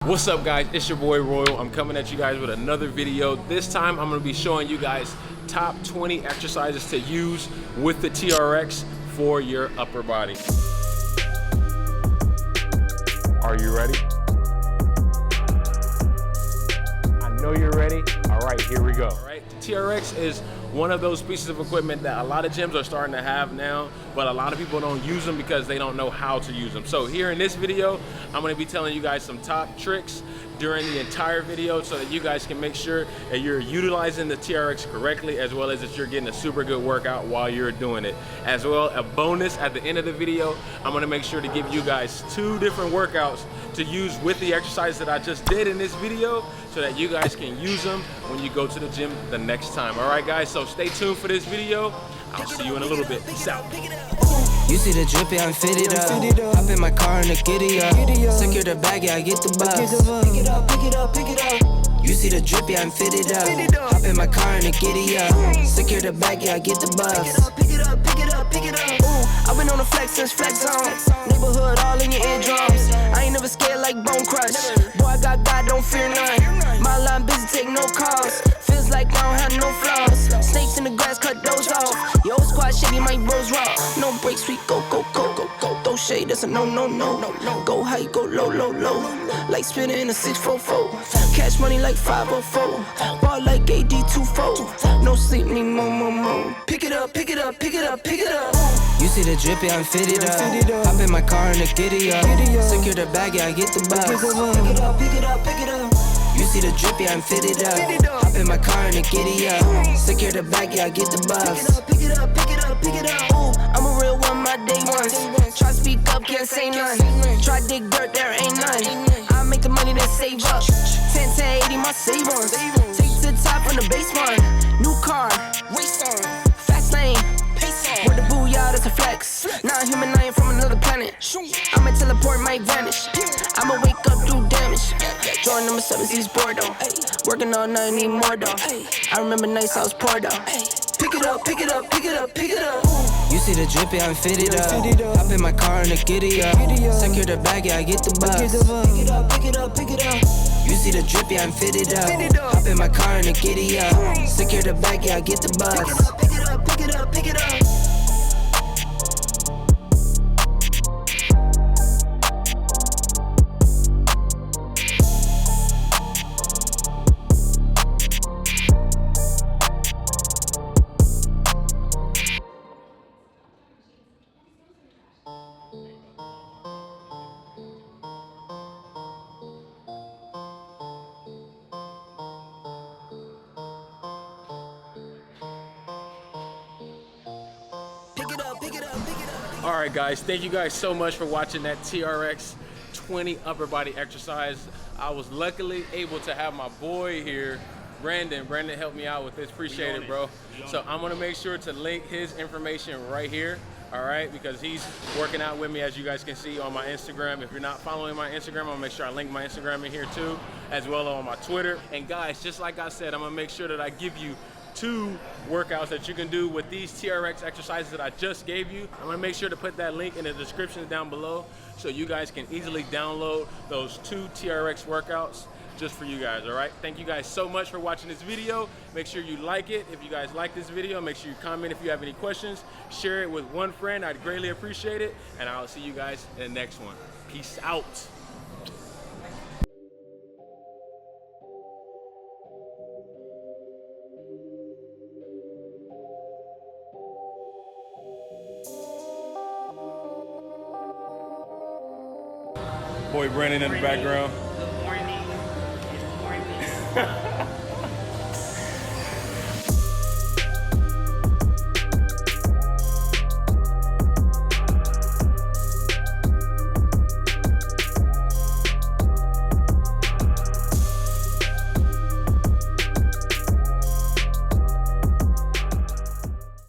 What's up guys, it's your boy Royal. I'm coming at you guys with another video. This time I'm going to be showing you guys top 20 exercises to use with the TRX for your upper body. Are you ready? I know you're ready. All right, here we go. All right, the TRX is one of those pieces of equipment that a lot of gyms are starting to have now, but a lot of people don't use them because they don't know how to use them. So here in this video, I'm gonna be telling you guys some top tricks during the entire video so that you guys can make sure that you're utilizing the TRX correctly, as well as that you're getting a super good workout while you're doing it. As well, a bonus at the end of the video, I'm gonna make sure to give you guys 2 different workouts to use with the exercise that I just did in this video so that you guys can use them when you go to the gym the next time. All right guys, so stay tuned for this video. I'll see you in a little bit. Peace out. You see the drippy, I'm fitted up. Hop in my car and the giddy up. Secure the bag, yeah, I get the bus. Pick it up, pick it up, pick it up. You see the drippy, I'm fitted up. Hop in my car and the giddy up. Secure the bag, yeah, I get the bus. Pick it up, pick it up, pick it up. Ooh, I've been on the flex since flex zone. Neighborhood all in your eardrums. I ain't never scared like Bone Crush. Boy, I got God, don't fear none. My line busy, take no calls. Feels like I don't have no flaws. Snakes in the grass, cut those off. Yo, squad shady, my bros raw. No breaks, we go, go, go, go, go. Throw shade, that's a no, no, no, no, no. Go high, go low, low, low. Like spinning in a 644. Cash money like 504. Ball like AD24. No sleep, need more, more, more. Pick it up, pick it up, pick it up, pick it up. You see the drippy, I'm fitted up. Hop in my car and the giddy up. Secure the bag, yeah, I get the bus. Pick it up, pick it up, pick it up. You see the drippy, I'm fitted up. Hop in my car and the giddy up. Secure the bag, yeah, I get the bus. Pick it up, pick it up, pick it up, pick it up. Ooh, I'm a real one, my day ones. Try speak up, can't say none. Try dig dirt, there ain't none. I make the money that save up. 10 to 80, my savings. Take to the top on the base one. New car, race on. Fast lane, pace on. With the booyah, that's a flex. Not human, I ain't from another planet. I'ma teleport, might vanish. I'ma wake up, do damage. Jordan number 7, East Bordeaux. Working all night, need more though. I remember nights I was poor though. Pick it up, pick it up, pick it up, pick it up. You see the drippy, I'm fitted up. Hop in my car and the giddy up. Secure the bag, yeah, I get the bus. Pick it up, pick it up, pick it up. You see the drippy, I'm fitted up. Hop in my car and the giddy up. Secure the bag, yeah, I get the bus. Pick it up, pick it up, pick it up. All right guys, thank you guys so much for watching that TRX 20 upper body exercise. I was luckily able to have my boy here, Brandon. Brandon helped me out with this, appreciate it, bro. So I'm gonna make sure to link his information right here, all right? Because he's working out with me, as you guys can see on my Instagram. If you're not following my Instagram, I'm gonna make sure I link my Instagram in here too, as well on my Twitter. And guys, just like I said, I'm gonna make sure that I give you 2 workouts that you can do with these TRX exercises that I just gave you. I'm gonna make sure to put that link in the description down below so you guys can easily download those 2 TRX workouts just for you guys, all right? Thank you guys so much for watching this video. Make sure you like it. If you guys like this video, make sure you comment if you have any questions. Share it with one friend. I'd greatly appreciate it. And I'll see you guys in the next one. Peace out. Boy Brandon in the background. Good morning. Good morning.